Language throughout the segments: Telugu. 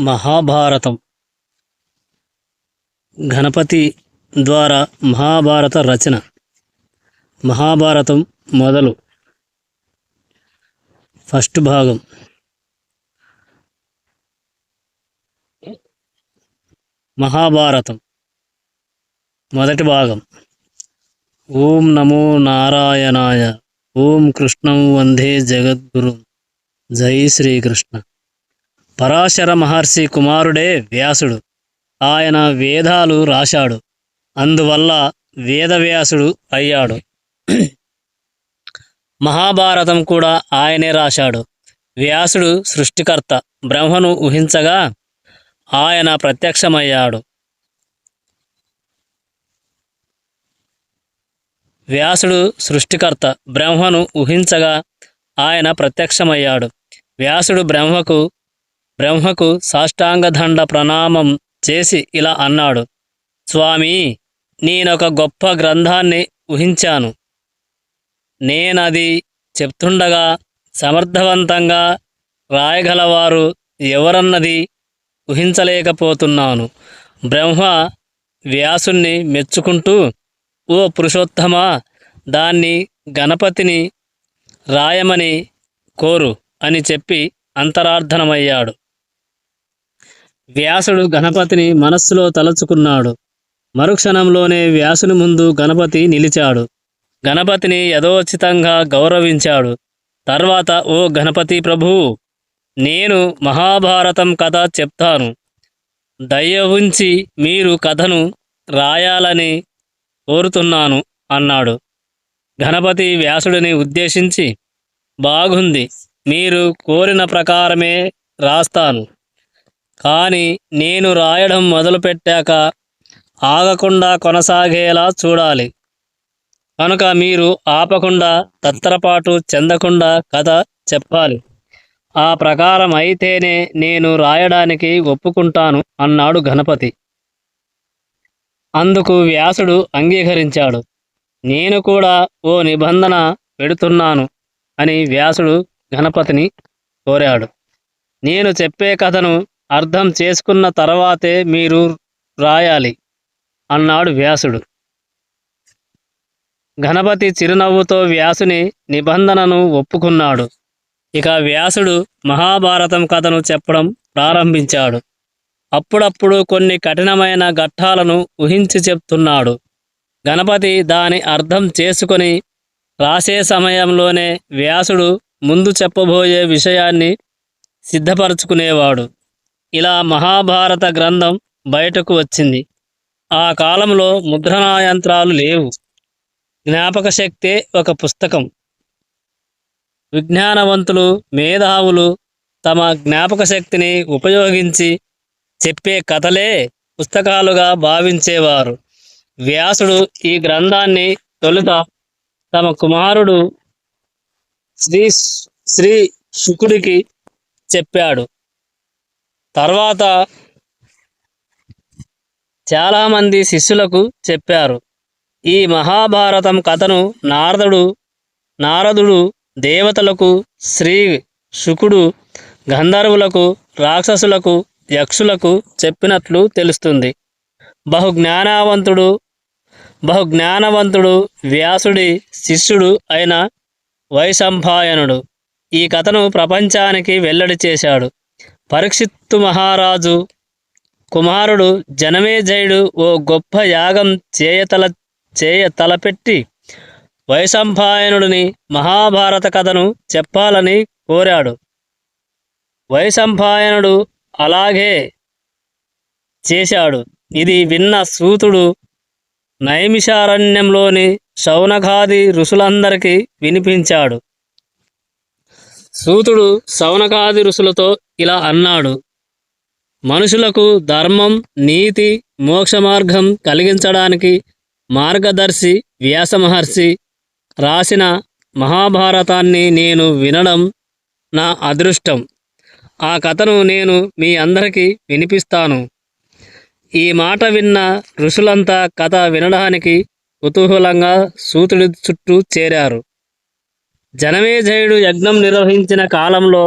మహాభారతం గణపతి ద్వారా మహాభారత రచన. మహాభారతం మొదలు. ఫస్ట్ భాగం. మహాభారతం మొదటి భాగం. ఓం నమో నారాయణాయ. ఓం కృష్ణం వందే జగద్గురు. జై శ్రీకృష్ణ. పరాశర మహర్షి కుమారుడే వ్యాసుడు. ఆయన వేదాలు రాశాడు. అందువల్ల వేదవ్యాసుడు అయ్యాడు. మహాభారతం కూడా ఆయనే రాశాడు. వ్యాసుడు సృష్టికర్త. బ్రహ్మను ఊహించగా ఆయన ప్రత్యక్షమయ్యాడు. వ్యాసుడు సృష్టికర్త. బ్రహ్మను ఊహించగా ఆయన ప్రత్యక్షమయ్యాడు. వ్యాసుడు బ్రహ్మకు సాష్టాంగదండ ప్రణామం చేసి ఇలా అన్నాడు: స్వామి, నేనొక గొప్ప గ్రంథాన్ని ఊహించాను. నేనది చెప్తుండగా సమర్థవంతంగా రాయగలవారు ఎవరన్నది ఊహించలేకపోతున్నాను. బ్రహ్మ వ్యాసుణ్ణి మెచ్చుకుంటూ, ఓ పురుషోత్తమా, దాన్ని గణపతిని రాయమని కోరు అని చెప్పి అంతరార్థనమయ్యాడు. వ్యాసుడు గణపతిని మనస్సులో తలచుకున్నాడు. మరుక్షణంలోనే వ్యాసుని ముందు గణపతి నిలిచాడు. గణపతిని యథోచితంగా గౌరవించాడు. తర్వాత, ఓ గణపతి ప్రభువు, నేను మహాభారతం కథ చెప్తాను. దయ ఉంచి మీరు కథను రాయాలని కోరుతున్నాను అన్నాడు. గణపతి వ్యాసుడిని ఉద్దేశించి, బాగుంది, మీరు కోరిన ప్రకారమే రాస్తాను. కానీ నేను రాయడం మొదలుపెట్టాక ఆగకుండా కొనసాగేలా చూడాలి. కనుక మీరు ఆపకుండా, తత్తరపాటు చెందకుండా కథ చెప్పాలి. ఆ ప్రకారం అయితేనే నేను రాయడానికి ఒప్పుకుంటాను అన్నాడు గణపతి. అందుకు వ్యాసుడు అంగీకరించాడు. నేను కూడా ఓ నిబంధన పెడుతున్నాను అని వ్యాసుడు గణపతిని కోరాడు. నేను చెప్పే కథను అర్థం చేసుకున్న తర్వాతే మీరు రాయాలి అన్నాడు వ్యాసుడు. గణపతి చిరునవ్వుతో వ్యాసుని నిబంధనను ఒప్పుకున్నాడు. ఇక వ్యాసుడు మహాభారతం కథను చెప్పడం ప్రారంభించాడు. అప్పుడప్పుడు కొన్ని కఠినమైన ఘట్టాలను ఊహించి చెప్తున్నాడు. గణపతి దాని అర్థం చేసుకొని రాసే సమయంలోనే వ్యాసుడు ముందు చెప్పబోయే విషయాన్ని సిద్ధపరచుకునేవాడు. ఇలా మహాభారత గ్రంథం బయటకు వచ్చింది. ఆ కాలంలో ముద్రణా యంత్రాలు లేవు. జ్ఞాపక శక్తే ఒక పుస్తకం. విజ్ఞానవంతులు, మేధావులు తమ జ్ఞాపక శక్తిని ఉపయోగించి చెప్పే కథలే పుస్తకాలుగా భావించేవారు. వ్యాసుడు ఈ గ్రంథాన్ని తొలుత తమ కుమారుడు శ్రీ శుకుడికి చెప్పాడు. తర్వాత చాలామంది శిష్యులకు చెప్పారు. ఈ మహాభారతం కథను నారదుడు దేవతలకు, శ్రీ శుకుడు గంధర్వులకు, రాక్షసులకు, యక్షులకు చెప్పినట్లు తెలుస్తుంది. బహుజ్ఞానవంతుడు వ్యాసుడి శిష్యుడు అయిన వైశంపాయనుడు ఈ కథను ప్రపంచానికి వెల్లడి చేశాడు. పరీక్షిత్తు మహారాజు కుమారుడు జనమేజయుడు ఓ గొప్ప యాగం తలపెట్టి వైశంపాయనుడిని మహాభారత కథను చెప్పాలని కోరాడు. వైశంపాయనుడు అలాగే చేశాడు. ఇది విన్న సూతుడు నైమిషారణ్యంలోని శౌనకాది ఋషులందరికీ వినిపించాడు. సూతుడు శౌనకాది ఋషులతో ఇలా అన్నాడు: మనుషులకు ధర్మం, నీతి, మోక్ష మార్గం కలిగించడానికి మార్గదర్శి వ్యాస మహర్షి రాసిన మహాభారతాన్ని నేను వినడం నా అదృష్టం. ఆ కథను నేను మీ అందరికీ వినిపిస్తాను. ఈ మాట విన్న ఋషులంతా కథ వినడానికి కుతూహలంగా సూతుడి చుట్టూ చేరారు. జనమేజయుడు యజ్ఞం నిర్వహించిన కాలంలో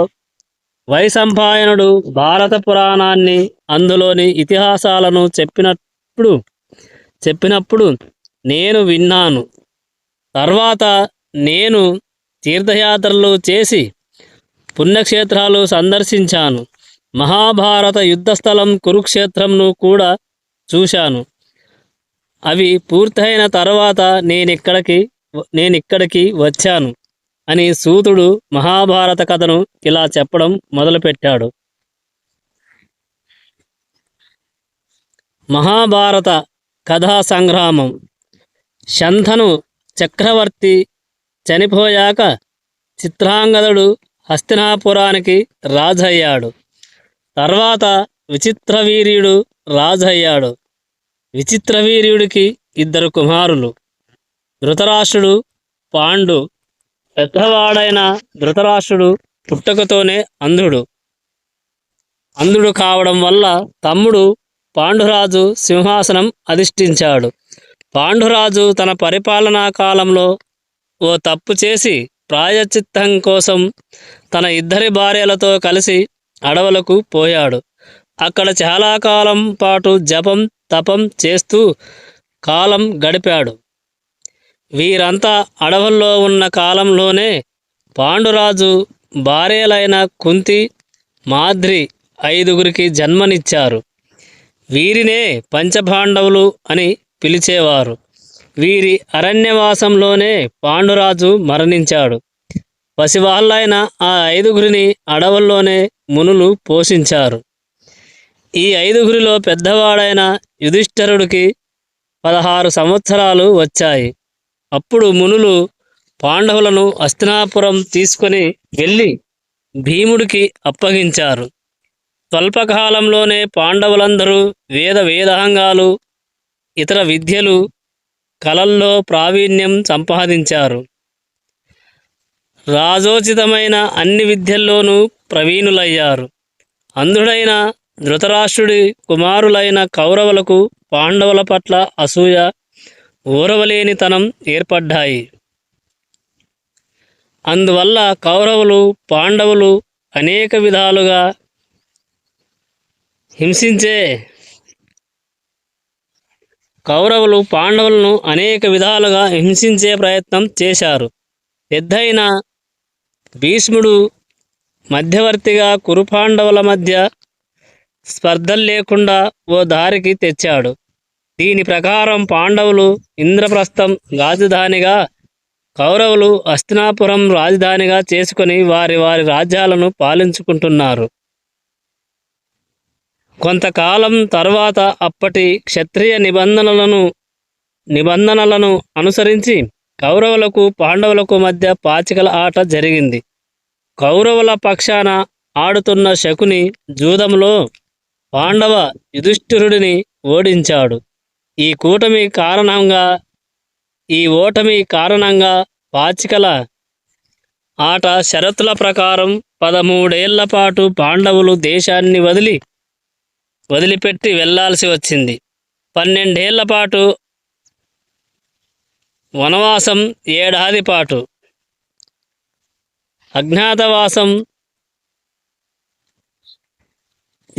వైశంపాయనుడు భారత పురాణాన్ని అందులోని ఇతిహాసాలను చెప్పినప్పుడు నేను విన్నాను. తర్వాత నేను తీర్థయాత్రలు చేసి పుణ్యక్షేత్రాలు సందర్శించాను. మహాభారత యుద్ధస్థలం కురుక్షేత్రంను కూడా చూశాను. అవి పూర్తయిన తర్వాత నేనిక్కడికి వచ్చాను అని సూతుడు మహాభారత కథను ఇలా చెప్పడం మొదలుపెట్టాడు. మహాభారత కథా సంగ్రామం. శంతను చక్రవర్తి చనిపోయాక చిత్రాంగదుడు హస్తినాపురానికి రాజయ్యాడు. తర్వాత విచిత్రవీర్యుడు రాజయ్యాడు. విచిత్రవీర్యుడికి 2 కుమారులు, ధృతరాష్ట్రుడు, పాండు. పెద్దవాడైన ధృతరాష్ట్రుడు పుట్టుకతోనే అంధుడు కావడం వల్ల తమ్ముడు పాండురాజు సింహాసనం అధిష్ఠించాడు. పాండురాజు తన పరిపాలనా కాలంలో ఓ తప్పు చేసి ప్రాయశ్చిత్తం కోసం తన 2 భార్యలతో కలిసి అడవులకు పోయాడు. అక్కడ చాలా కాలం పాటు జపం తపం చేస్తూ కాలం గడిపాడు. వీరంతా అడవుల్లో ఉన్న కాలంలోనే పాండురాజు భార్యలైన కుంతి, మాద్రి 5గురికి జన్మనిచ్చారు. వీరినే పంచపాండవులు అని పిలిచేవారు. వీరి అరణ్యవాసంలోనే పాండురాజు మరణించాడు. పసివాళ్ళైన ఆ 5గురిని అడవుల్లోనే మునులు పోషించారు. ఈ 5గురిలో పెద్దవాడైన యుధిష్ఠిరుడికి 16 సంవత్సరాలు వచ్చాయి. అప్పుడు మునులు పాండవులను హస్తినాపురం తీసుకొని వెళ్ళి భీముడికి అప్పగించారు. స్వల్పకాలంలోనే పాండవులందరూ వేదాంగాలు, ఇతర విద్యలు, కళల్లో ప్రావీణ్యం సంపాదించారు. రాజోచితమైన అన్ని విద్యల్లోనూ ప్రవీణులయ్యారు. అంధుడైన ధృతరాష్ట్రుడి కుమారులైన కౌరవులకు పాండవుల పట్ల అసూయ, ఓరవలేనితనం ఏర్పడ్డాయి. అందువల్ల కౌరవులు పాండవులు అనేక విధాలుగా హింసించే ప్రయత్నం చేశారు. పెద్దయిన భీష్ముడు మధ్యవర్తిగా కురుపాండవుల మధ్య స్పర్ధలు లేకుండా ఓ దారికి తెచ్చాడు. దీని ప్రకారం పాండవులు ఇంద్రప్రస్థం రాజధానిగా, కౌరవులు హస్తినాపురం రాజధానిగా చేసుకుని వారి రాజ్యాలను పాలించుకుంటున్నారు. కొంతకాలం తర్వాత అప్పటి క్షత్రియ నిబంధనలను అనుసరించి కౌరవులకు పాండవులకు మధ్య పాచికల ఆట జరిగింది. కౌరవుల పక్షాన ఆడుతున్న శకుని జూదంలో పాండవ యుధిష్ఠిరుడిని ఓడించాడు. ఈ ఓటమి కారణంగా పాచికల ఆట షరతుల ప్రకారం 13 ఏళ్ల పాటు పాండవులు దేశాన్ని వదిలిపెట్టి వెళ్లాల్సి వచ్చింది. 12 ఏళ్ల పాటు వనవాసం, 7 ఏడాది పాటు అజ్ఞాతవాసం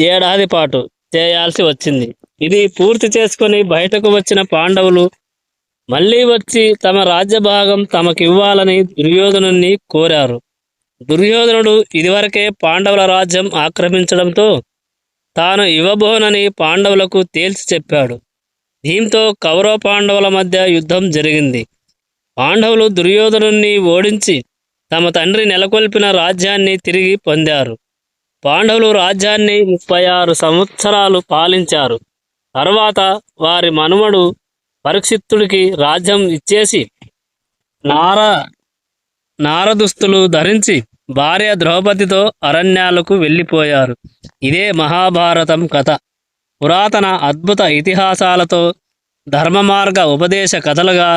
ఏడాది పాటు చేయాల్సి వచ్చింది. ఇది పూర్తి చేసుకొని బయటకు వచ్చిన పాండవులు మళ్ళీ వచ్చి తమ రాజ్యభాగం తమకివ్వాలని దుర్యోధనుణ్ణి కోరారు. దుర్యోధనుడు ఇదివరకే పాండవుల రాజ్యం ఆక్రమించడంతో తాను ఇవ్వబోనని పాండవులకు తేల్చి చెప్పాడు. దీంతో కౌరవ పాండవుల మధ్య యుద్ధం జరిగింది. పాండవులు దుర్యోధనుణ్ణి ఓడించి తమ తండ్రి నెలకొల్పిన రాజ్యాన్ని తిరిగి పొందారు. పాండవులు రాజ్యాన్ని 36 సంవత్సరాలు పాలించారు. తర్వాత వారి మనుమడు పరీక్షిత్తుడికి రాజ్యం ఇచ్చేసి నారదుస్తులు ధరించి భార్య ద్రౌపదితో అరణ్యాలకు వెళ్ళిపోయారు. ఇదే మహాభారతం కథ. పురాతన అద్భుత ఇతిహాసాలతో ధర్మ మార్గ ఉపదేశ కథలుగా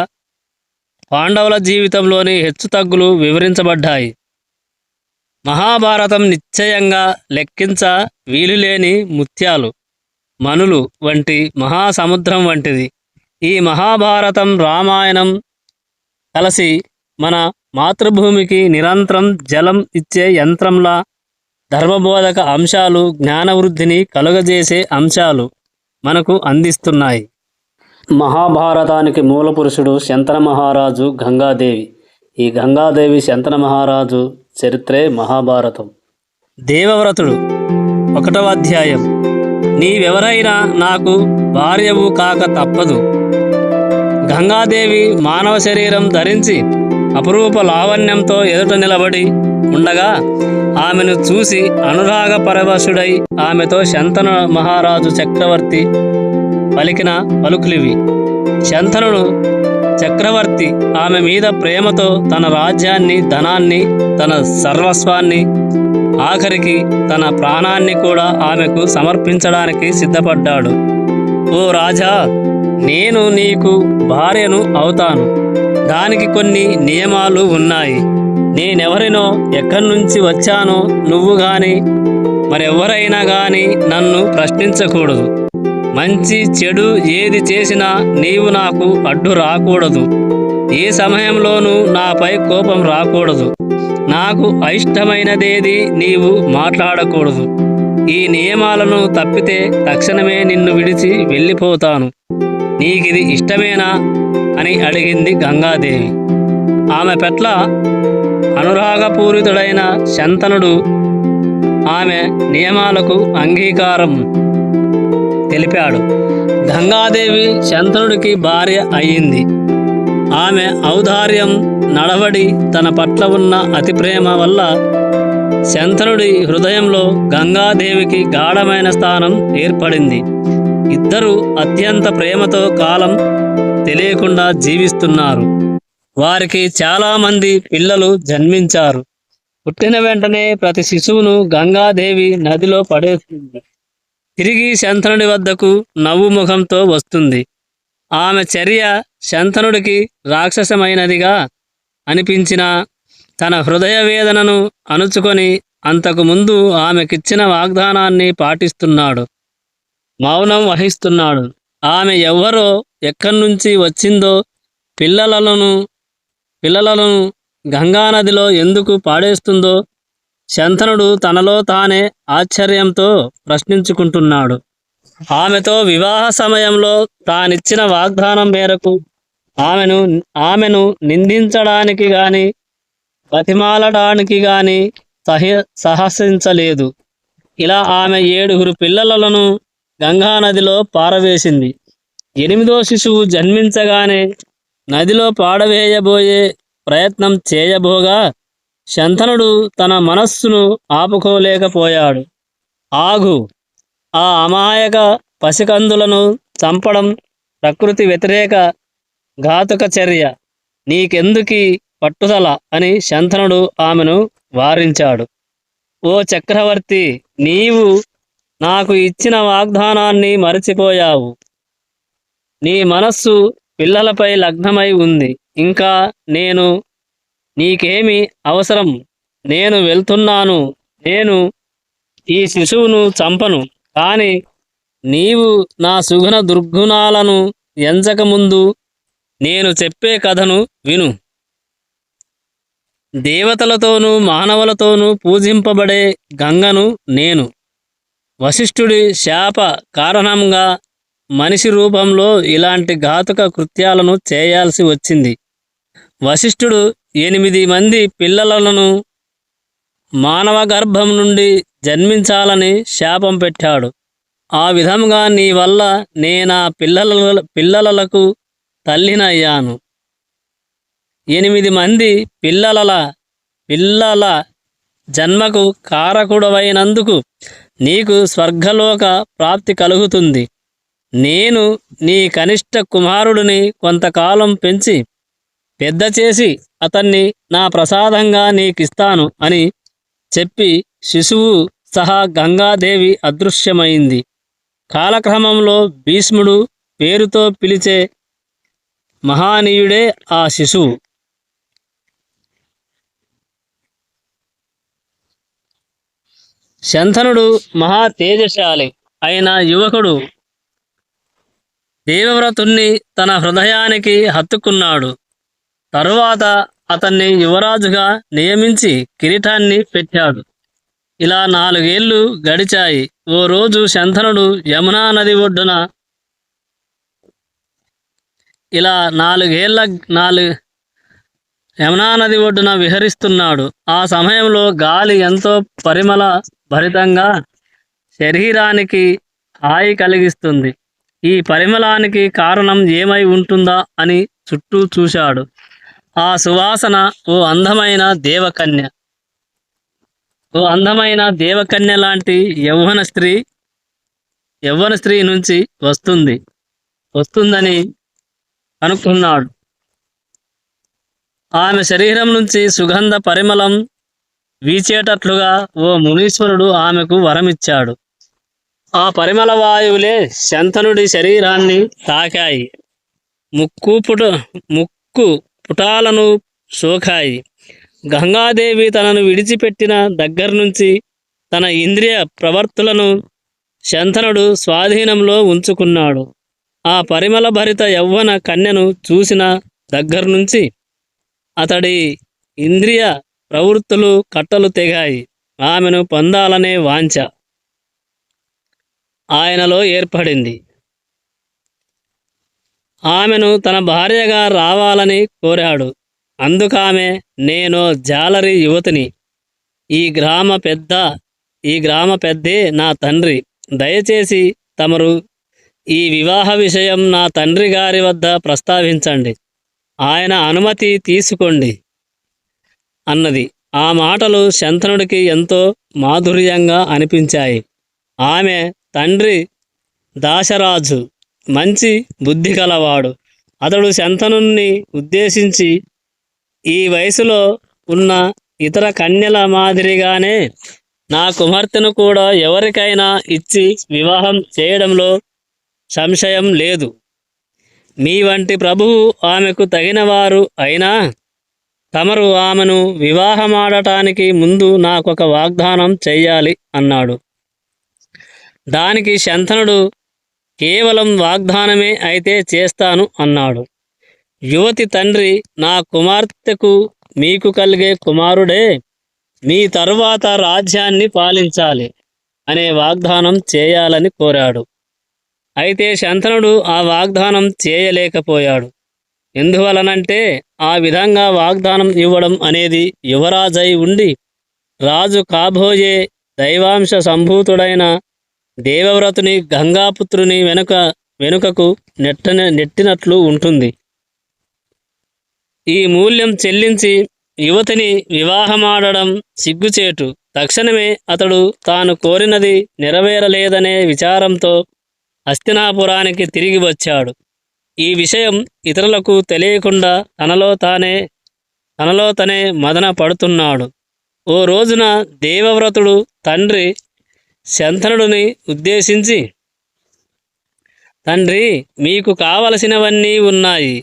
పాండవుల జీవితంలోని హెచ్చుతగ్గులు వివరించబడ్డాయి. మహాభారతం నిశ్చయంగా లెక్కించ వీలులేని ముత్యాలు, మనులు వంటి మహాసముద్రం వంటిది. ఈ మహాభారతం, రామాయణం కలిసి మన మాతృభూమికి నిరంతరం జలం ఇచ్చే యంత్రంలా ధర్మబోధక అంశాలు, జ్ఞానవృద్ధిని కలుగజేసే అంశాలు మనకు అందిస్తున్నాయి. మహాభారతానికి మూల పురుషుడు శంతన మహారాజు, గంగాదేవి. ఈ గంగాదేవి, శంతన మహారాజు చరిత్రే మహాభారతం. దేవవ్రతుడు 1వ అధ్యాయం. నీవెవరైనా నాకు భార్యవు కాక తప్పదు. గంగాదేవి మానవ శరీరం ధరించి అపురూప లావణ్యంతో ఎదుట నిలబడి ఉండగా ఆమెను చూసి అనురాగ పరవశుడై ఆమెతో శంతన మహారాజు చక్రవర్తి పలికిన పలుకులివి. శంతనుడు చక్రవర్తి ఆమె మీద ప్రేమతో తన రాజ్యాన్ని, ధనాన్ని, తన సర్వస్వాన్ని, ఆఖరికి తన ప్రాణాన్ని కూడా ఆమెకు సమర్పించడానికి సిద్ధపడ్డాడు. ఓ రాజా, నేను నీకు భార్యను అవుతాను. దానికి కొన్ని నియమాలు ఉన్నాయి. నేనెవరినో, ఎక్కడి నుంచి వచ్చానో నువ్వు గాని మరెవరైనా గాని నన్ను ప్రశ్నించకూడదు. మంచి చెడు ఏది చేసినా నీవు నాకు అడ్డు రాకూడదు. ఏ సమయంలోనూ నాపై కోపం రాకూడదు. నాకు అయిష్టమైనదేది నీవు మాట్లాడకూడదు. ఈ నియమాలను తప్పితే తక్షణమే నిన్ను విడిచి వెళ్ళిపోతాను. నీకిది ఇష్టమేనా అని అడిగింది గంగాదేవి. ఆమె పట్ల అనురాగపూరితుడైన శంతనుడు ఆమె నియమాలకు అంగీకారం తెలిపాడు. గంగాదేవి శంతనుడికి భార్య అయ్యింది. ఆమె ఔదార్యం, నడవడి, తన పట్ల ఉన్న అతి ప్రేమ వల్ల శంతనుడి హృదయంలో గంగాదేవికి గాఢమైన స్థానం ఏర్పడింది. ఇద్దరు అత్యంత ప్రేమతో కాలం తెలియకుండా జీవిస్తున్నారు. వారికి చాలామంది పిల్లలు జన్మించారు. పుట్టిన వెంటనే ప్రతి శిశువును గంగాదేవి నదిలో పడేస్తుంది. తిరిగి శంతనుడి వద్దకు నవ్వు ముఖంతో వస్తుంది. ఆమె చర్య శంతనుడికి రాక్షసమైనదిగా అనిపించినా తన హృదయ వేదనను అణుచుకొని అంతకుముందు ఆమెకిచ్చిన వాగ్దానాన్ని పాటిస్తున్నాడు. మౌనం వహిస్తున్నాడు. ఆమె ఎవ్వరో, ఎక్కడి నుంచి వచ్చిందో, పిల్లలను గంగానదిలో ఎందుకు పాడేస్తుందో శంతనుడు తనలో తానే ఆశ్చర్యంతో ప్రశ్నించుకుంటున్నాడు. ఆమెతో వివాహ సమయంలో తానిచ్చిన వాగ్దానం మేరకు ఆమెను నిందించడానికి గాని బతిమాలడానికి గాని సాహసించలేదు. ఇలా ఆమె 7 పిల్లలను గంగానదిలో పారవేసింది. 8వ శిశువు జన్మించగానే నదిలో పాడవేయబోయే ప్రయత్నం చేయబోగా శంతనుడు తన మనస్సును ఆపుకోలేకపోయాడు. ఆగు, ఆ అమాయక పసికందులను చంపడం ప్రకృతి వ్యతిరేక ఘాతుక చర్య. నీకెందుకీ పట్టుదల అని శంతనుడు ఆమెను వారించాడు. ఓ చక్రవర్తి, నీవు నాకు ఇచ్చిన వాగ్దానాన్ని మరచిపోయావు. నీ మనస్సు పిల్లలపై లగ్నమై ఉంది. ఇంకా నీకేమి అవసరం? నేను వెళ్తున్నాను. నేను ఈ శిశువును చంపను. కాని నీవు నా సుగుణ దుర్గుణాలను ఎంచకముందు నేను చెప్పే కథను విను. దేవతలతోనూ మానవులతోనూ పూజింపబడే గంగను నేను. వశిష్ఠుడి శాప కారణంగా మనిషి రూపంలో ఇలాంటి ఘాతుక కృత్యాలను చేయాల్సి వచ్చింది. వశిష్ఠుడు 8 మంది పిల్లలను మానవ గర్భం నుండి జన్మించాలని శాపం పెట్టాడు. ఆ విధంగా నీ వల్ల నేనా పిల్లలకు తల్లినయ్యాను. 8 మంది పిల్లల జన్మకు కారకుడవైనందుకు నీకు స్వర్గలోక ప్రాప్తి కలుగుతుంది. నేను నీ కనిష్ట కుమారుడిని కొంతకాలం పెంచి పెద్ద చేసి అతన్ని నా ప్రసాదంగా నీకిస్తాను అని చెప్పి శిశువు సహా గంగాదేవి అదృశ్యమైంది. కాలక్రమంలో భీష్ముడు పేరుతో పిలిచే మహానీయుడే ఆ శిశువు. శంతనుడు మహా తేజశాలి అయిన యువకుడు. దేవవ్రతుణ్ణి తన హృదయానికి హత్తుకున్నాడు. తరువాత అతన్ని యువరాజుగా నియమించి కిరీటాన్ని పెట్టాడు. ఇలా 4 ఏళ్ళు గడిచాయి. ఓ రోజు శంతనుడు యమునా నది ఒడ్డున ఇలా 4 యమునా నది ఒడ్డున విహరిస్తున్నాడు. ఆ సమయంలో గాలి ఎంతో పరిమళ భరితంగా శరీరానికి హాయి కలిగిస్తుంది. ఈ పరిమళానికి కారణం ఏమై ఉంటుందా అని చుట్టూ చూశాడు. ఆ సువాసన ఓ అందమైన దేవకన్య లాంటి యవ్వన స్త్రీ నుంచి వస్తుందని అనుకున్నాడు. ఆమె శరీరం నుంచి సుగంధ పరిమళం వీచేటట్లుగా ఓ మునీశ్వరుడు ఆమెకు వరమిచ్చాడు. ఆ పరిమళ వాయువులే శంతనుడి శరీరాన్ని తాకాయి. ముక్కు పుటాలను సోకాయి. గంగాదేవి తనను విడిచిపెట్టిన దగ్గర్నుంచి తన ఇంద్రియ ప్రవర్తులను శంతనుడు స్వాధీనంలో ఉంచుకున్నాడు. ఆ పరిమళ భరిత యవ్వన కన్యను చూసిన దగ్గర్నుంచి అతడి ఇంద్రియ ప్రవృత్తులు కట్టలు తెగాయి. ఆమెను పొందాలనే వాంఛ ఆయనలో ఏర్పడింది. ఆమెను తన భార్యగా రావాలని కోరాడు. అందుకామె, నేనో జాలరి యువతిని, ఈ గ్రామ పెద్దే నా తండ్రి. దయచేసి తమరు ఈ వివాహ విషయం నా తండ్రి గారి వద్ద ప్రస్తావించండి. ఆయన అనుమతి తీసుకోండి అన్నది. ఆ మాటలు శంతనుడికి ఎంతో మాధుర్యంగా అనిపించాయి. ఆమె తండ్రి దాశరాజు మంచి బుద్ధి కలవాడు. అతడు శంతనుణ్ణి ఉద్దేశించి, ఈ వయసులో ఉన్న ఇతర కన్యల మాదిరిగానే నా కుమార్తెను కూడా ఎవరికైనా ఇచ్చి వివాహం చేయడంలో సంశయం లేదు. మీ వంటి ప్రభువు ఆమెకు తగినవారు అయినా తమరు ఆమెను వివాహమాడటానికి ముందు నాకొక వాగ్దానం చెయ్యాలి అన్నాడు. దానికి శంతనుడు, కేవలం వాగ్దానమే అయితే చేస్తాను అన్నాడు. యువతి తండ్రి, నా కుమార్తెకు మీకు కలిగే కుమారుడే మీ తరువాత రాజ్యాన్ని పాలించాలి అనే వాగ్దానం చేయాలని కోరాడు. అయితే శంతనుడు ఆ వాగ్దానం చేయలేకపోయాడు. ఎందువలనంటే ఆ విధంగా వాగ్దానం ఇవ్వడం అనేది యువరాజై ఉండి రాజు కాబోయే దైవాంశ సంభూతుడైన దేవవ్రతుని గంగాపుత్రుని వెనుకకు నెట్టినట్లు ఉంటుంది. ఈ మూల్యం చెల్లించి యువతిని వివాహమాడడం సిగ్గుచేటు. తక్షణమే అతడు తాను కోరినది నెరవేరలేదనే విచారంతో హస్తినాపురానికి తిరిగి వచ్చాడు. ఈ విషయం ఇతరులకు తెలియకుండా తనలో తనే మదన పడుతున్నాడు. ఓ రోజున దేవవ్రతుడు తండ్రి శంతనుడిని ఉద్దేశించి, తండ్రి, మీకు కావలసినవన్నీ ఉన్నాయి.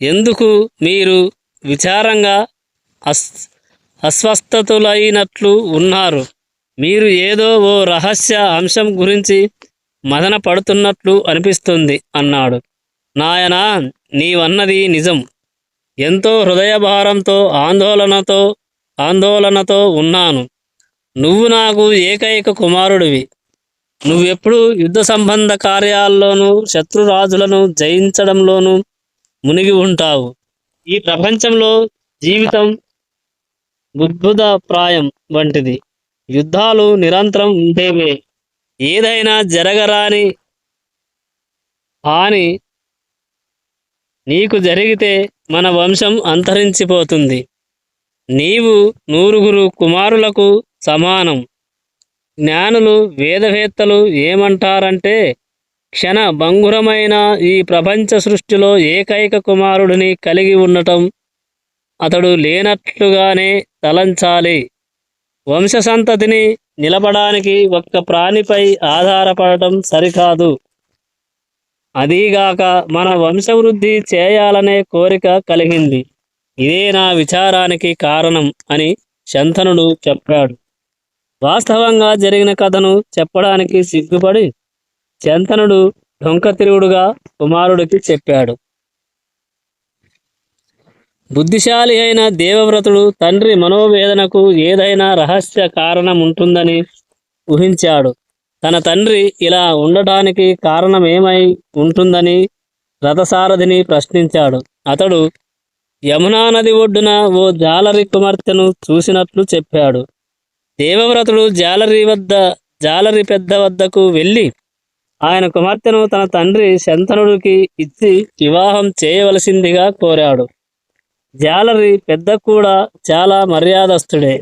ఎందుకు మీరు విచారంగా అస్వస్థతులైనట్లు ఉన్నారు? మీరు ఏదో ఓ రహస్య అంశం గురించి మదన పడుతున్నట్లు అనిపిస్తుంది అన్నాడు. నాయనా, నీవన్నది నిజం. ఎంతో హృదయభారంతో ఆందోళనతో ఉన్నాను. నువ్వు నాకు ఏకైక కుమారుడివి. నువ్వెప్పుడు యుద్ధ సంబంధ కార్యాల్లోనూ శత్రురాజులను జయించడంలోనూ మునిగి ఉంటావు. ఈ ప్రపంచంలో జీవితం బుద్భుతప్రాయం వంటిది. యుద్ధాలు నిరంతరం ఉండేవే. ఏదైనా జరగరాని హాని నీకు జరిగితే మన వంశం అంతరించిపోతుంది. నీవు 9 కుమారులకు సమానం. జ్ఞానులు వేదవేత్తలు ఏమంటారంటే, క్షణ భంగురమైన ఈ ప్రపంచ సృష్టిలో ఏకైక కుమారుడిని కలిగి ఉండటం అతడు లేనట్లుగానే తలంచాలి. వంశసంతతిని నిలపడానికి ఒక్క ప్రాణిపై ఆధారపడటం సరికాదు. అదీగాక మన వంశవృద్ధి చేయాలనే కోరిక కలిగింది. ఇదే నా విచారానికి కారణం అని శంతనుడు చెప్పాడు. వాస్తవంగా జరిగిన కథను చెప్పడానికి సిగ్గుపడి శంతనుడు డొంకతిరుగుడుగా కుమారుడికి చెప్పాడు. బుద్ధిశాలి అయిన దేవవ్రతుడు తండ్రి మనోవేదనకు ఏదైనా రహస్య కారణం ఉంటుందని ఊహించాడు. తన తండ్రి ఇలా ఉండటానికి కారణమేమై ఉంటుందని రథసారథిని ప్రశ్నించాడు. అతడు యమునా నది ఒడ్డున ఓ జాలరి కుమార్తెను చూసినట్లు చెప్పాడు. దేవవ్రతుడు జాలరి పెద్ద వద్దకు వెళ్ళి ఆయన కుమార్తెను తన తండ్రి శంతనుడికి ఇచ్చి వివాహం చేయవలసిందిగా కోరాడు. జాలరి పెద్ద కూడా చాలా మర్యాదస్తుడే.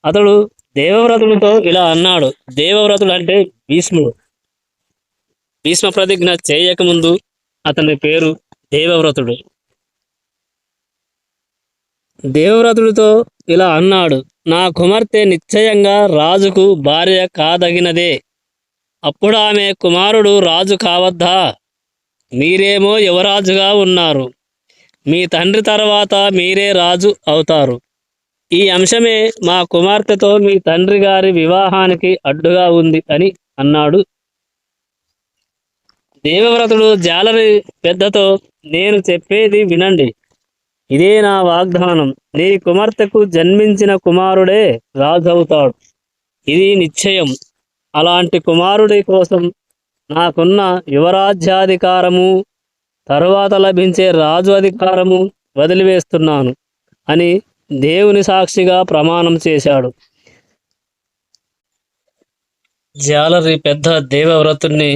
అతడు దేవవ్రతుడితో ఇలా అన్నాడు. దేవవ్రతుడు అంటే భీష్ముడు. భీష్మ ప్రతిజ్ఞ చేయకముందు అతని పేరు దేవవ్రతుడు. దేవవ్రతుడితో ఇలా అన్నాడు. నా కుమార్తె నిశ్చయంగా రాజుకు భార్య కాదగినదే. అప్పుడు ఆమె కుమారుడు రాజు కావద్దా? మీరేమో యువరాజుగా ఉన్నారు. మీ తండ్రి తర్వాత మీరే రాజు అవుతారు. ఈ అంశమే మా కుమార్తెతో మీ తండ్రి గారి వివాహానికి అడ్డుగా ఉంది అని అన్నాడు. దేవవ్రతుడు జాలరి పెద్దతో, నేను చెప్పేది వినండి. ఇదే నా వాగ్దానం. నీ కుమార్తెకు జన్మించిన కుమారుడే రాజు అవుతాడు. ఇది నిశ్చయం. అలాంటి కుమారుడి కోసం నాకున్న యువరాజ్యాధికారము, తరువాత లభించే రాజు అధికారము వదిలివేస్తున్నాను అని దేవుని సాక్షిగా ప్రమాణం చేశాడు. జాలరి పెద్ద దేవవ్రతుణ్ణి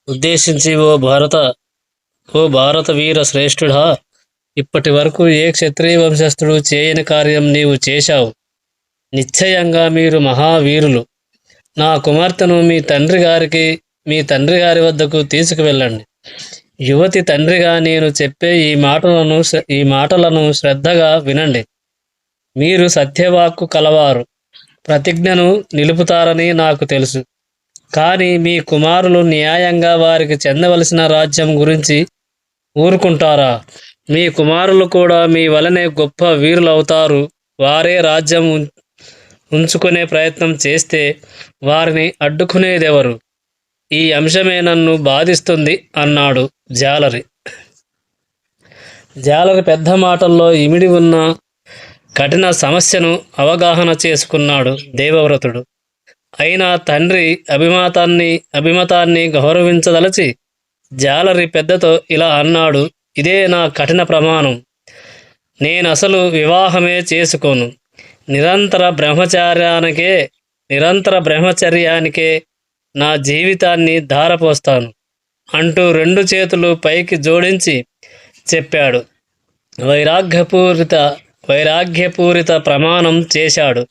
ఉద్దేశించి, ఓ భారత వీర శ్రేష్ఠుడా, ఇప్పటి వరకు ఏ క్షత్రియ వంశస్థుడు చేయని కార్యం నీవు చేశావు. నిశ్చయంగా మీరు మహావీరులు. నా కుమార్తెను మీ తండ్రి గారి వద్దకు తీసుకువెళ్ళండి. యువతి తండ్రిగా నేను చెప్పే ఈ మాటలను శ్రద్ధగా వినండి. మీరు సత్యవాక్కు కలవారు, ప్రతిజ్ఞను నిలుపుతారని నాకు తెలుసు. కానీ మీ కుమారులు న్యాయంగా వారికి చెందవలసిన రాజ్యం గురించి ఊరుకుంటారా? మీ కుమారులు కూడా మీ వలనే గొప్ప వీరులు అవుతారు. వారే రాజ్యం ఉంచుకునే ప్రయత్నం చేస్తే వారిని అడ్డుకునేదెవరు? ఈ అంశమే నన్ను బాధిస్తుంది అన్నాడు జాలరి. జాలరి పెద్ద మాటల్లో ఇమిడి ఉన్న కఠిన సమస్యను అవగాహన చేసుకున్నాడు దేవవ్రతుడు. అయినా తండ్రి అభిమతాన్ని గౌరవించదలచి జాలరి పెద్దతో ఇలా అన్నాడు. ఇదే నా కఠిన ప్రమాణం. నేనసలు వివాహమే చేసుకోను. నిరంతర బ్రహ్మచర్యానికే నా జీవితాన్ని ధారపోస్తాను అంటూ 2 చేతులు పైకి జోడించి చెప్పాడు. వైరాగ్యపూరిత ప్రమాణం చేశాడు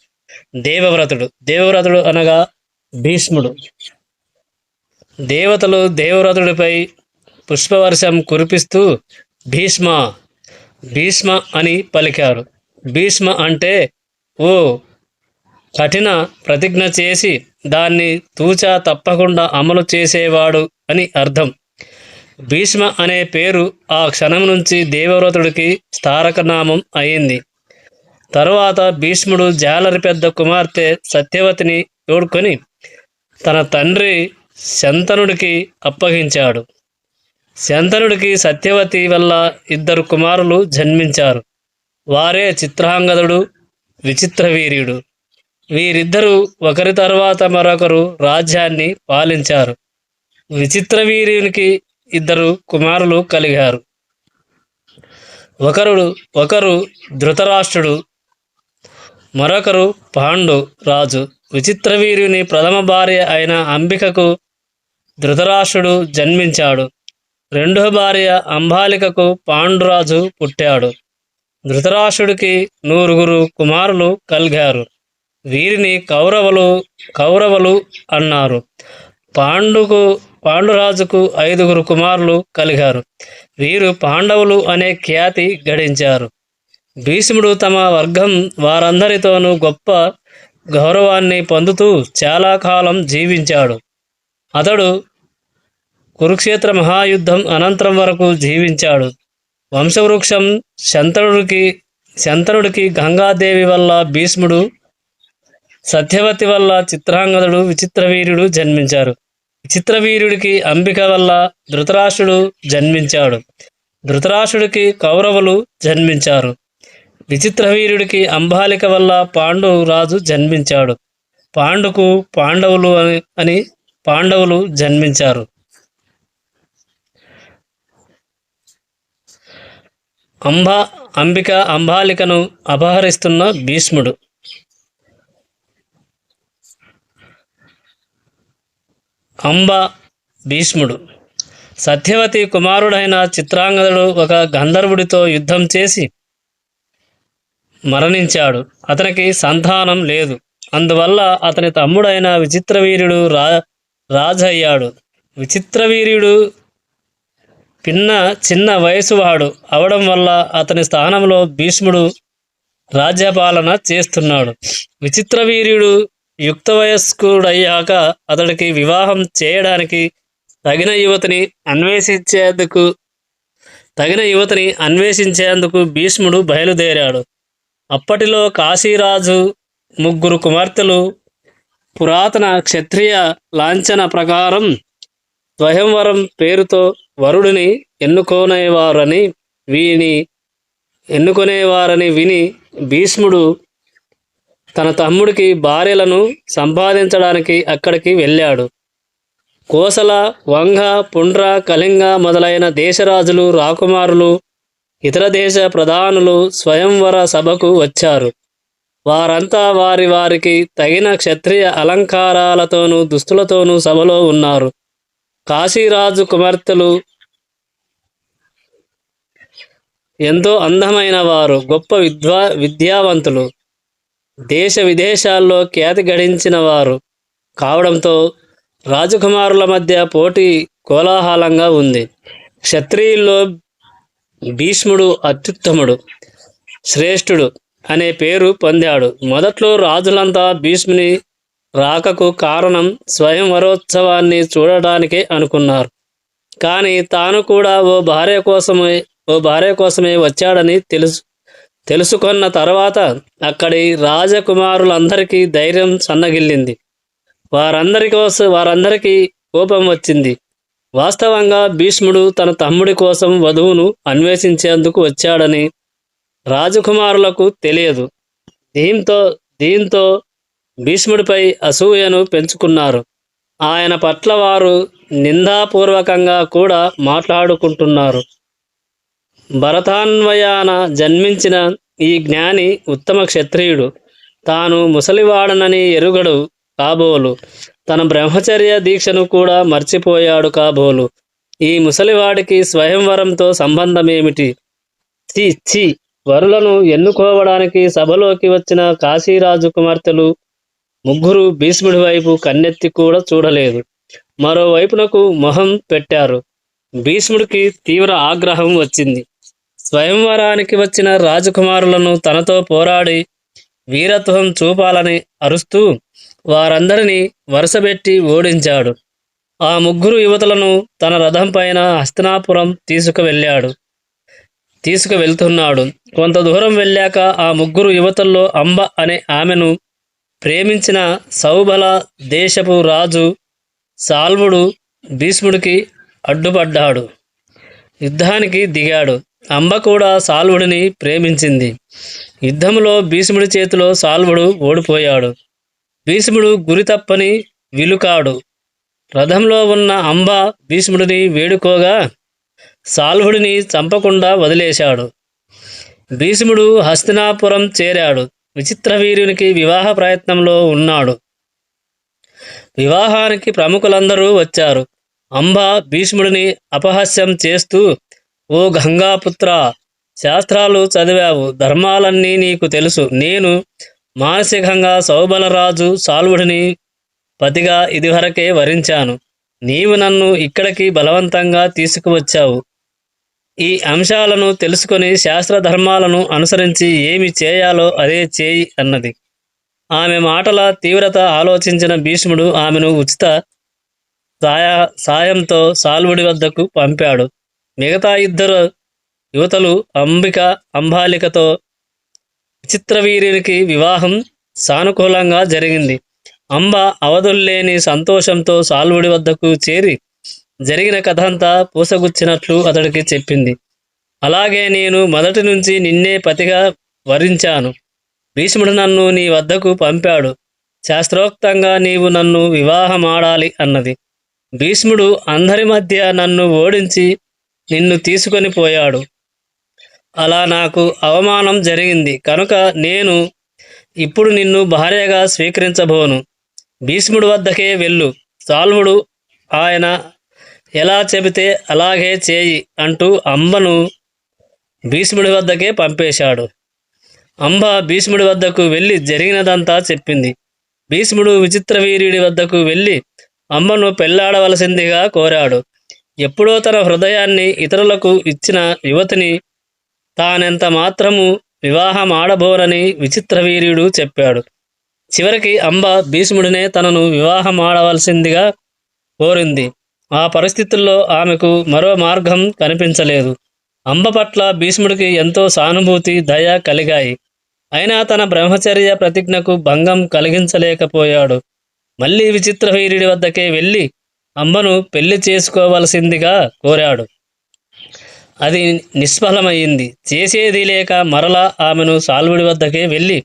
దేవవ్రతుడు అనగా భీష్ముడు. దేవతలు దేవవ్రతుడిపై పుష్పవర్షం కురిపిస్తూ భీష్మ అని పలికారు. భీష్మ అంటే ఓ కఠిన ప్రతిజ్ఞ చేసి దాన్ని తూచా తప్పకుండా అమలు చేసేవాడు అని అర్థం. భీష్మ అనే పేరు ఆ క్షణం నుంచి దేవవ్రతుడికి స్థారకనామం అయింది. తరువాత భీష్ముడు జాలరి పెద్ద కుమార్తె సత్యవతిని తోడ్కొని తన తండ్రి శంతనుడికి అప్పగించాడు. శంతనుడికి సత్యవతి వల్ల 2 కుమారులు జన్మించారు. వారే చిత్రాంగదుడు, విచిత్రవీర్యుడు. వీరిద్దరూ ఒకరి తర్వాత మరొకరు రాజ్యాన్ని పాలించారు. విచిత్రవీర్యునికి 2 కుమారులు కలిగారు. ఒకరు ధృతరాష్ట్రుడు, మరొకరు పాండు రాజు. విచిత్రవీర్యుని ప్రథమ భార్య అయిన అంబికకు ధృతరాష్ట్రుడు జన్మించాడు. రెండవ భార్య అంబాలికకు పాండురాజు పుట్టాడు. ధృతరాష్ట్రుడికి 9 కుమారులు కలిగారు. వీరిని కౌరవులు అన్నారు. పాండురాజుకు 5 కుమారులు కలిగారు. వీరు పాండవులు అనే ఖ్యాతి గడించారు. భీష్ముడు తమ వర్గం వారందరితోనూ గొప్ప గౌరవాన్ని పొందుతూ చాలా కాలం జీవించాడు. అతడు కురుక్షేత్ర మహాయుద్ధం అనంతరం వరకు జీవించాడు. వంశవృక్షం శంతనుడికి గంగాదేవి వల్ల భీష్ముడు, సత్యవతి వల్ల చిత్రాంగదుడు, విచిత్రవీర్యుడు జన్మించారు. విచిత్రవీర్యుడికి అంబిక వల్ల ధృతరాష్ట్రుడు జన్మించాడు. ధృతరాష్ట్రుడికి కౌరవులు జన్మించారు. విచిత్రవీర్యుడికి అంబాలిక వల్ల పాండు రాజు జన్మించాడు. పాండుకు పాండవులు జన్మించారు. అంబిక అంబాలికను అపహరిస్తున్న భీష్ముడు. భీష్ముడు సత్యవతి కుమారుడైన చిత్రాంగదుడు ఒక గంధర్వుడితో యుద్ధం చేసి మరణించాడు. అతనికి సంతానం లేదు. అందువల్ల అతని తమ్ముడైన విచిత్రవీర్యుడు రాజయ్యాడు. విచిత్రవీర్యుడు చిన్న వయసువాడు అవడం వల్ల అతని స్థానంలో భీష్ముడు రాజ్యపాలన చేస్తున్నాడు. విచిత్రవీర్యుడు యుక్త వయస్కుడయ్యాక అతడికి వివాహం చేయడానికి తగిన యువతిని అన్వేషించేందుకు భీష్ముడు బయలుదేరాడు. అప్పటిలో కాశీరాజు 3 కుమార్తెలు పురాతన క్షత్రియ లాంఛన ప్రకారం స్వయంవరం పేరుతో వరుడిని ఎన్నుకొనేవారని విని భీష్ముడు తన తమ్ముడికి భార్యలను సంపాదించడానికి అక్కడికి వెళ్ళాడు. కోసల, వంగ, పుండ్ర, కళింగ మొదలైన దేశరాజులు, రాకుమారులు, ఇతర దేశ ప్రధానులు స్వయంవర సభకు వచ్చారు. వారంతా వారికి తగిన క్షత్రియ అలంకారాలతోనూ దుస్తులతోనూ సభలో ఉన్నారు. కాశీరాజు కుమార్తెలు ఎంతో అందమైన వారు, గొప్ప విద్యావంతులు, దేశ విదేశాల్లో ఖ్యాతి గడించిన వారు కావడంతో రాజకుమారుల మధ్య పోటీ కోలాహలంగా ఉంది. క్షత్రియుల్లో భీష్ముడు అత్యుత్తముడు, శ్రేష్ఠుడు అనే పేరు పొందాడు. మొదట్లో రాజులంతా భీష్ముని రాకకు కారణం స్వయంవరోత్సవాన్ని చూడటానికే అనుకున్నారు. కానీ తాను కూడా ఓ భార్య కోసమే వచ్చాడని తెలుసుకొన్న తర్వాత అక్కడి రాజకుమారులందరికీ ధైర్యం సన్నగిల్లింది. వారందరికీ కోపం వచ్చింది. వాస్తవంగా భీష్ముడు తన తమ్ముడి కోసం వధువును అన్వేషించేందుకు వచ్చాడని రాజకుమారులకు తెలియదు. దీంతో భీష్ముడిపై అసూయను పెంచుకున్నారు. ఆయన పట్ల వారు నిందాపూర్వకంగా కూడా మాట్లాడుకుంటున్నారు. భరతాన్వయాన జన్మించిన ఈ జ్ఞాని ఉత్తమ క్షత్రియుడు. తాను ముసలివాడనని ఎరుగడు కాబోలు. తన బ్రహ్మచర్య దీక్షను కూడా మర్చిపోయాడు కాబోలు. ఈ ముసలివాడికి స్వయంవరంతో సంబంధమేమిటి? ఛీ! వరులను ఎన్నుకోవడానికి సభలోకి వచ్చిన కాశీరాజు కుమార్తెలు 3 భీష్ముడి వైపు కన్నెత్తి కూడా చూడలేదు. మరోవైపునకు మొహం పెట్టారు. భీష్ముడికి తీవ్ర ఆగ్రహం వచ్చింది. స్వయంవరానికి వచ్చిన రాజకుమారులను తనతో పోరాడి వీరత్వం చూపాలని అరుస్తూ వారందరినీ వరుసబెట్టి ఓడించాడు. ఆ 3 యువతులను తన రథం పైన హస్తినాపురం తీసుకువెళ్తున్నాడు. కొంత దూరం వెళ్ళాక ఆ 3 యువతుల్లో అంబ అనే ఆమెను ప్రేమించిన సౌబల దేశపు రాజు సాల్వుడు భీష్ముడికి అడ్డుపడ్డాడు. యుద్ధానికి దిగాడు. అంబ కూడా సాల్వుడిని ప్రేమించింది. యుద్ధంలో భీష్ముడి చేతిలో సాల్వుడు ఓడిపోయాడు. భీష్ముడు గురి తప్పని విలుకాడు. రథంలో ఉన్న అంబ భీష్ముడిని వేడుకోగా సాల్వుడిని చంపకుండా వదిలేశాడు. భీష్ముడు హస్తినాపురం చేరాడు. విచిత్రవీర్యునికి వివాహ ప్రయత్నంలో ఉన్నాడు. వివాహానికి ప్రముఖులందరూ వచ్చారు. అంబ భీష్ముడిని అపహాస్యం చేస్తూ, ఓ గంగాపుత్ర, శాస్త్రాలు చదివావు, ధర్మాలన్నీ నీకు తెలుసు. నేను మానసికంగా సౌబలరాజు సాల్వుడిని పతిగా ఇదివరకే వరించాను. నీవు నన్ను ఇక్కడికి బలవంతంగా తీసుకువచ్చావు. ఈ అంశాలను తెలుసుకొని శాస్త్రధర్మాలను అనుసరించి ఏమి చేయాలో అదే చేయి అన్నది. ఆమె మాటల తీవ్రత ఆలోచించిన భీష్ముడు ఆమెను ఉచిత సాయంతో సాల్వుడి వద్దకు పంపాడు. మిగతా 2 యువతలు అంబాలికతో విచిత్రవీర్యునికి వివాహం సానుకూలంగా జరిగింది. అంబ అవధుల్లేని సంతోషంతో సాల్వుడి వద్దకు చేరి జరిగిన కథంతా పూసగుచ్చినట్లు అతడికి చెప్పింది. అలాగే నేను మొదటి నుంచి నిన్నే పతిగా వరించాను. భీష్ముడు నన్ను నీ వద్దకు పంపాడు. శాస్త్రోక్తంగా నీవు నన్ను వివాహమాడాలి అన్నది. భీష్ముడు అందరి మధ్య నన్ను ఓడించి నిన్ను తీసుకొని పోయాడు. అలా నాకు అవమానం జరిగింది కనుక నేను ఇప్పుడు నిన్ను భార్యగా స్వీకరించబోను. భీష్ముడి వద్దకే వెళ్ళు. సాల్వుడు ఆయన ఎలా చెబితే అలాగే చేయి అంటూ అంబను భీష్ముడి వద్దకే పంపేశాడు. అంబ భీష్ముడి వద్దకు వెళ్ళి జరిగినదంతా చెప్పింది. భీష్ముడు విచిత్రవీర్యుడి వద్దకు వెళ్ళి అంబను పెళ్లాడవలసిందిగా కోరాడు. ఎప్పుడో తన హృదయాన్ని ఇతరులకు ఇచ్చిన యువతిని తానెంత మాత్రము వివాహమాడబోనని విచిత్రవీర్యుడు చెప్పాడు. చివరికి అంబ భీష్ముడినే తనను వివాహమాడవలసిందిగా కోరింది. ఆ పరిస్థితుల్లో ఆమెకు మరో మార్గం కనిపించలేదు. అంబ పట్ల భీష్ముడికి ఎంతో సానుభూతి, దయ కలిగాయి. అయినా తన బ్రహ్మచర్య ప్రతిజ్ఞకు భంగం కలిగించలేకపోయాడు. మళ్ళీ విచిత్రవీర్యుడి వద్దకే వెళ్ళి అంబను పెళ్లి చేసుకోవలసిందిగా కోరాడు. అది నిష్ఫలమయ్యింది. చేసేది లేక మరలా ఆమెను సాల్వుడి వద్దకే వెళ్ళి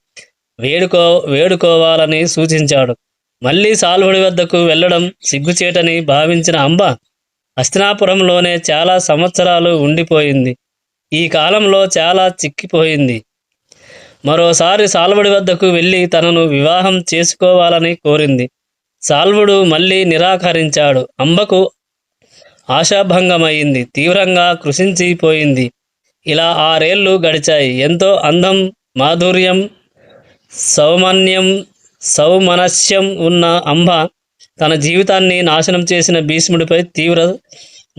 వేడుకోవాలని సూచించాడు. మళ్ళీ సాల్వుడి వద్దకు వెళ్ళడం సిగ్గుచేటని భావించిన అంబ హస్తినాపురంలోనే చాలా సంవత్సరాలు ఉండిపోయింది. ఈ కాలంలో చాలా చిక్కిపోయింది. మరోసారి సాల్వుడి వద్దకు వెళ్ళి తనను వివాహం చేసుకోవాలని కోరింది. సాల్వుడు మళ్ళీ నిరాకరించాడు. అంబకు ఆశాభంగమైంది. తీవ్రంగా కృషించిపోయింది. ఇలా 6 ఏళ్ళు గడిచాయి. ఎంతో అందం, మాధుర్యం, సౌమనస్యం ఉన్న అంబ తన జీవితాన్ని నాశనం చేసిన భీష్ముడిపై తీవ్ర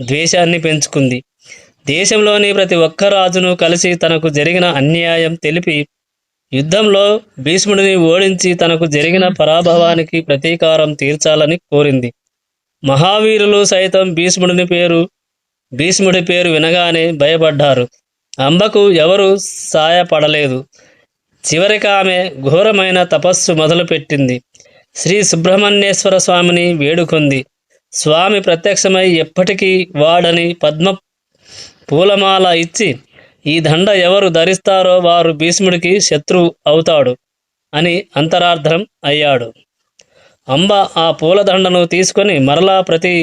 ద్వేషాన్ని పెంచుకుంది. దేశంలోని ప్రతి ఒక్క రాజును కలిసి తనకు జరిగిన అన్యాయం తెలిపి యుద్ధంలో భీష్ముడిని ఓడించి తనకు జరిగిన పరాభవానికి ప్రతీకారం తీర్చాలని కోరింది. మహావీరులు సైతం భీష్ముడి పేరు వినగానే భయపడ్డారు. అంబకు ఎవరు సాయపడలేదు. చివరికి ఆమె ఘోరమైన తపస్సు మొదలుపెట్టింది. శ్రీ సుబ్రహ్మణ్యేశ్వర స్వామిని వేడుకుంది. స్వామి ప్రత్యక్షమై ఎప్పటికీ వాడని పద్మ పూలమాల ఇచ్చి, ఈ దండ ఎవరు ధరిస్తారో వారు భీష్ముడికి శత్రువు అవుతాడు అని అంతరార్థం అయ్యాడు. అంబ ఆ పూలదండను తీసుకొని మరలా ప్రతి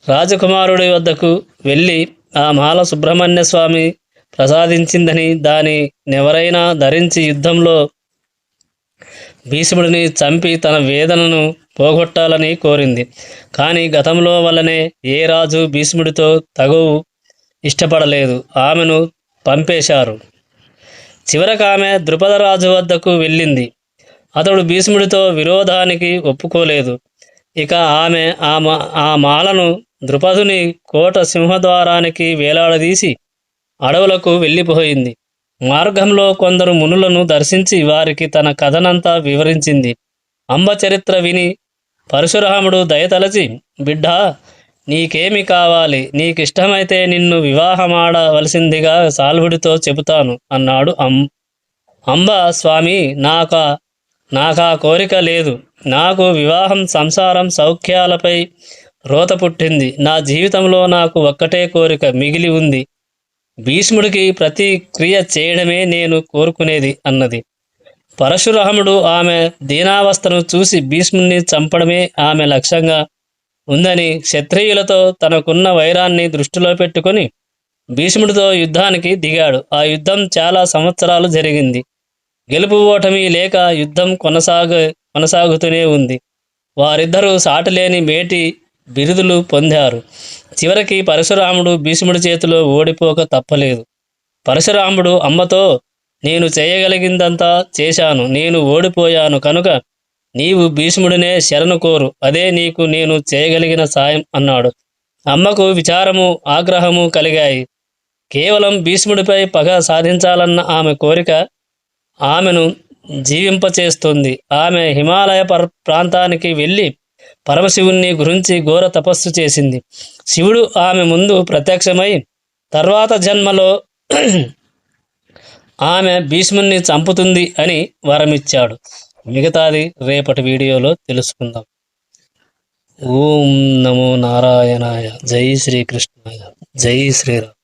రాజకుమారుడి వద్దకు వెళ్ళి ఆ మాల సుబ్రహ్మణ్య స్వామి ప్రసాదించిందని, దానినెవరైనా ధరించి యుద్ధంలో భీష్ముడిని చంపి తన వేదనను పోగొట్టాలని కోరింది. కానీ గతంలో వల్లనే ఏ రాజు భీష్ముడితో తగువు ఇష్టపడలేదు. ఆమెను పంపేశారు. చివరకు ఆమె ద్రుపదరాజు వద్దకు వెళ్ళింది. అతడు భీష్ముడితో విరోధానికి ఒప్పుకోలేదు. ఇక ఆమె ఆ మాలను ద్రుపదుని కోట సింహద్వారానికి వేలాడదీసి అడవులకు వెళ్ళిపోయింది. మార్గంలో కొందరు మునులను దర్శించి వారికి తన కథనంతా వివరించింది. అంబ చరిత్ర విని పరశురాముడు దయతలచి, బిడ్డా, నీకేమి కావాలి? నీకిష్టమైతే నిన్ను వివాహమాడవలసిందిగా సాల్వుడితో చెబుతాను అన్నాడు. అంబ, స్వామి, నాకా కోరిక లేదు. నాకు వివాహం, సంసారం, సౌఖ్యాలపై రోత పుట్టింది. నా జీవితంలో నాకు ఒక్కటే కోరిక మిగిలి ఉంది. భీష్ముడికి ప్రతిక్రియ చేయడమే నేను కోరుకునేది అన్నది. పరశురాముడు ఆమె దీనావస్థను చూసి భీష్ముడిని చంపడమే ఆమె లక్ష్యంగా ఉందని, క్షత్రియులతో తనకున్న వైరాన్ని దృష్టిలో పెట్టుకొని భీష్ముడితో యుద్ధానికి దిగాడు. ఆ యుద్ధం చాలా సంవత్సరాలు జరిగింది. గెలుపు ఓటమి లేక యుద్ధం కొనసాగుతూనే ఉంది. వారిద్దరూ సాటిలేని మేటి బిరుదులు పొందారు. చివరికి పరశురాముడు భీష్ముడి చేతిలో ఓడిపోక తప్పలేదు. పరశురాముడు అంబతో, నేను చేయగలిగిందంతా చేశాను. నేను ఓడిపోయాను కనుక నీవు భీష్ముడినే శరణు కోరు. అదే నీకు నేను చేయగలిగిన సాయం అన్నాడు. అమ్మకు విచారము, ఆగ్రహము కలిగాయి. కేవలం భీష్ముడిపై పగ సాధించాలన్న ఆమె కోరిక ఆమెను జీవింపచేస్తుంది. ఆమె హిమాలయ ప్రాంతానికి వెళ్ళి పరమశివుణ్ణి గురించి ఘోర తపస్సు చేసింది. శివుడు ఆమె ముందు ప్రత్యక్షమై తర్వాత జన్మలో ఆమె భీష్ముణ్ణి చంపుతుంది అని వరమిచ్చాడు. మిగతాది రేపటి వీడియోలో తెలుసుకుందాం. ఓం నమో నారాయణాయ. జై శ్రీకృష్ణాయ. జై శ్రీరామ్.